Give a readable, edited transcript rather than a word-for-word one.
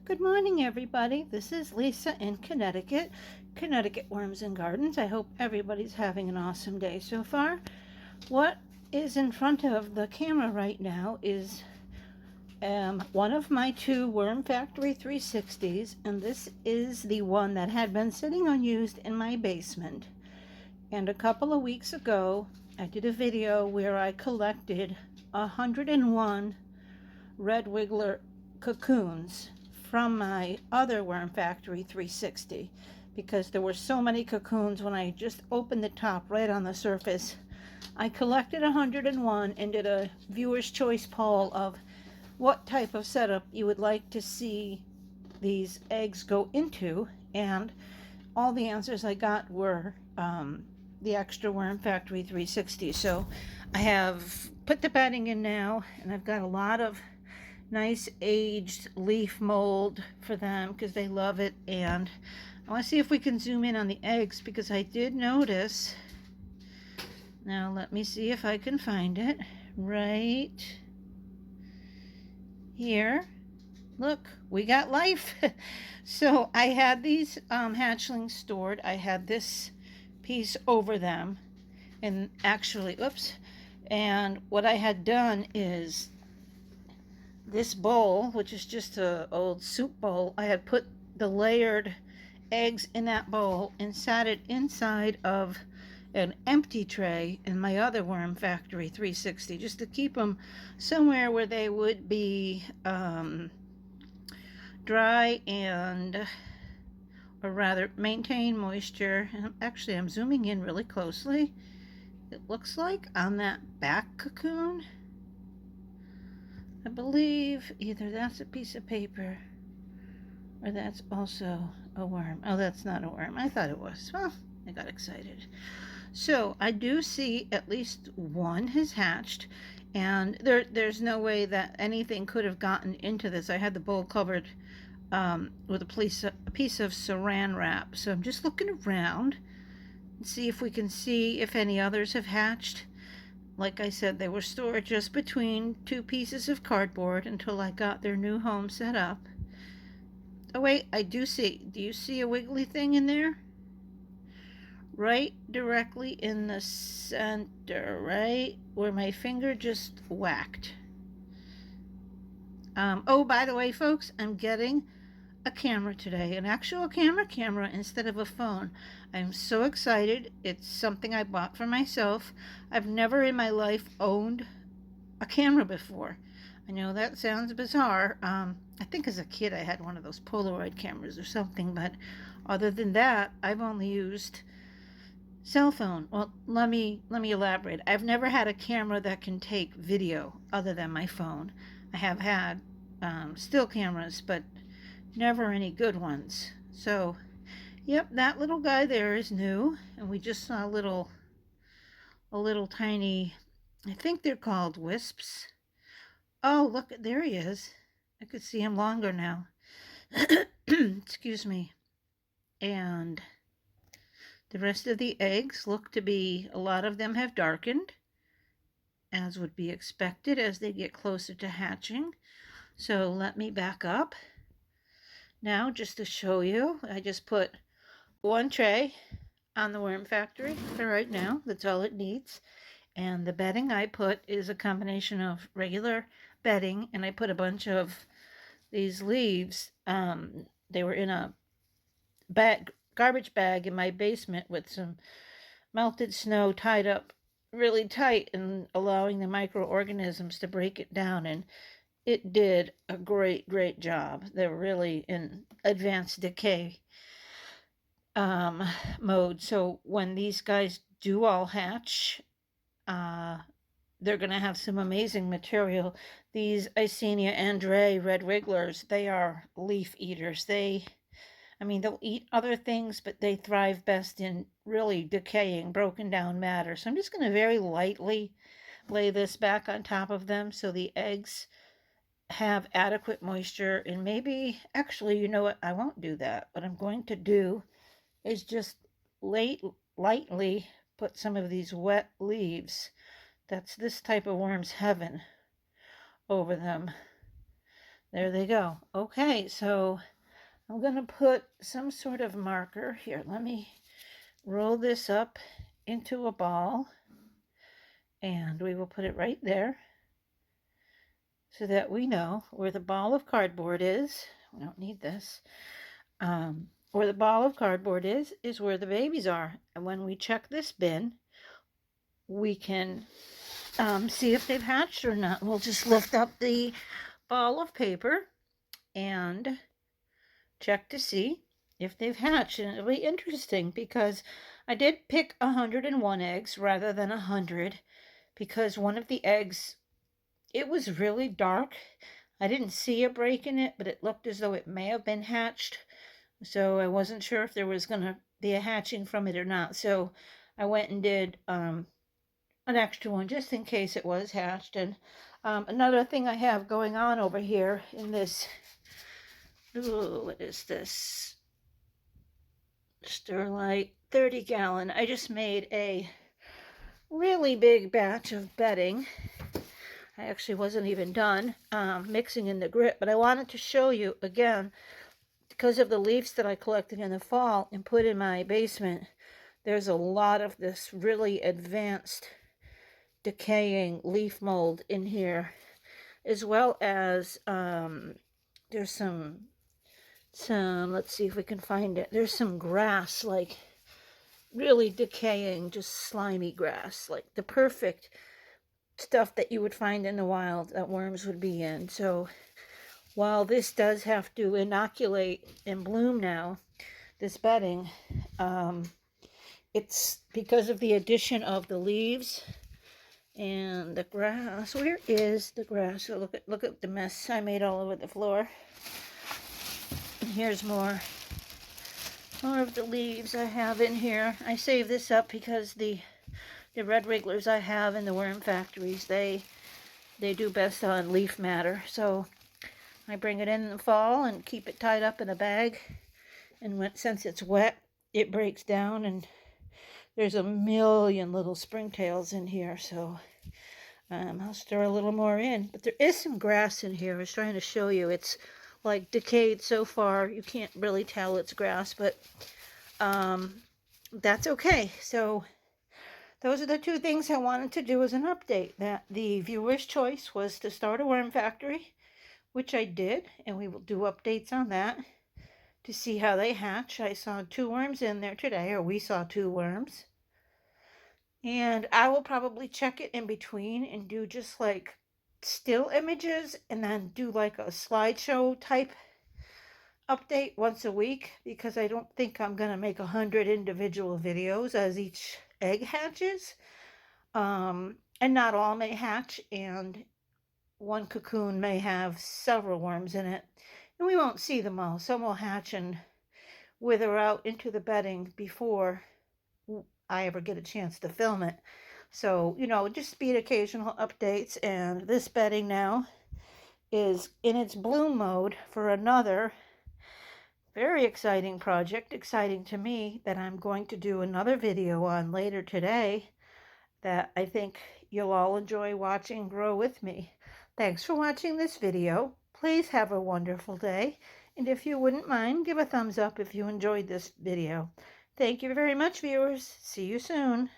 Good morning, everybody. This is Lisa in Connecticut, Connecticut Worms and Gardens. I hope everybody's having an awesome day so far. What is in front of the camera right now is one of my two Worm Factory 360s, and this is the one that had been sitting unused in my basement. And a couple of weeks ago, I did a video where I collected 101 red wiggler cocoons from my other Worm Factory 360 because there were so many cocoons when I just opened the top right on the surface. I collected 101 and did a viewer's choice poll of what type of setup you would like to see these eggs go into, and all the answers I got were the extra Worm Factory 360. So I have put the bedding in now, and I've got a lot of nice aged leaf mold for them because they love it. And I want to see if we can zoom in on the eggs because I did notice, now let me see if I can find it right here. Look, we got life. So I had these hatchlings stored. I had this piece over them, and actually, oops, and what I had done is this bowl, which is just an old soup bowl, I had put the layered eggs in that bowl and sat it inside of an empty tray in my other Worm Factory 360 just to keep them somewhere where they would be dry and, or rather maintain moisture. And actually I'm zooming in really closely. It looks like on that back cocoon, I believe either that's a piece of paper or that's also a worm. Oh, that's not a worm. I thought it was. Well, I got excited. So I do see at least one has hatched, and there's no way that anything could have gotten into this. I had the bowl covered with a piece of saran wrap. So I'm just looking around and see if we can see if any others have hatched. Like I said, they were stored just between two pieces of cardboard until I got their new home set up. Oh wait, I do see. Do you see a wiggly thing in there? Right directly in the center, right where my finger just whacked. Oh, by the way, folks, I'm getting a camera today, an actual camera instead of a phone. I'm so excited. It's something I bought for myself. I've never in my life owned a camera before. I know that sounds bizarre. I think as a kid I had one of those Polaroid cameras or something, but other than that, I've only used cell phone. Well, let me elaborate. I've never had a camera that can take video other than my phone. I have had still cameras, but never any good ones. So, yep, that little guy there is new, and we just saw a little tiny, I think they're called wisps. Oh, look, there he is. I could see him longer now. Excuse me. And the rest of the eggs look to be, a lot of them have darkened, as would be expected as they get closer to hatching. So let me back up. Now, just to show you, I just put one tray on the Worm Factory for right now. That's all it needs. And the bedding I put is a combination of regular bedding, and I put a bunch of these leaves. They were in a garbage bag in my basement with some melted snow tied up really tight and allowing the microorganisms to break it down, and it did a great job. They're really in advanced decay mode. So when these guys do all hatch, they're going to have some amazing material. These Icenia Andrae red wigglers, they are leaf eaters. They'll eat other things, but they thrive best in really decaying, broken down matter. So I'm just going to very lightly lay this back on top of them so the eggs have adequate moisture. And maybe, actually, you know what? I won't do that. What I'm going to do is just lightly put some of these wet leaves, that's this type of worm's heaven, over them. There they go. Okay, so I'm going to put some sort of marker here. Let me roll this up into a ball, and we will put it right there so that we know where the ball of cardboard is. We don't need this. Where the ball of cardboard is where the babies are. And when we check this bin, we can see if they've hatched or not. We'll just lift up the ball of paper and check to see if they've hatched. And it'll be interesting because I did pick 101 eggs rather than 100 because one of the eggs, it was really dark. I didn't see a break in it, but it looked as though it may have been hatched. So I wasn't sure if there was going to be a hatching from it or not. So I went and did an extra one just in case it was hatched. And another thing I have going on over here in this, what is this? Sterlite 30-gallon. I just made a really big batch of bedding. I actually wasn't even done mixing in the grit, but I wanted to show you again, because of the leaves that I collected in the fall and put in my basement, there's a lot of this really advanced decaying leaf mold in here, as well as there's some, let's see if we can find it. There's some grass, like really decaying, just slimy grass, like the perfect stuff that you would find in the wild that worms would be in. So while this does have to inoculate and bloom now, this bedding, it's because of the addition of the leaves and the grass. Where is the grass? So look at the mess I made all over the floor. And here's more of the leaves I have in here. I save this up because the red wrigglers I have in the worm factories, they do best on leaf matter. So I bring it in the fall and keep it tied up in a bag. And since it's wet, it breaks down, and there's a million little springtails in here. So I'll stir a little more in. But there is some grass in here. I was trying to show you. It's like decayed so far. You can't really tell it's grass, but that's okay. So those are the two things I wanted to do as an update. That the viewer's choice was to start a worm factory, which I did, and we will do updates on that to see how they hatch. I saw 2 worms in there today, or we saw 2 worms. And I will probably check it in between and do just like still images and then do like a slideshow type update once a week, because I don't think I'm going to make 100 individual videos as each egg hatches. And not all may hatch, and one cocoon may have several worms in it, and we won't see them all. Some will hatch and wither out into the bedding before I ever get a chance to film it. So, just be occasional updates. And this bedding now is in its bloom mode for another very exciting project, exciting to me, that I'm going to do another video on later today that I think you'll all enjoy watching grow with me. Thanks for watching this video. Please have a wonderful day. And if you wouldn't mind, give a thumbs up if you enjoyed this video. Thank you very much, viewers. See you soon.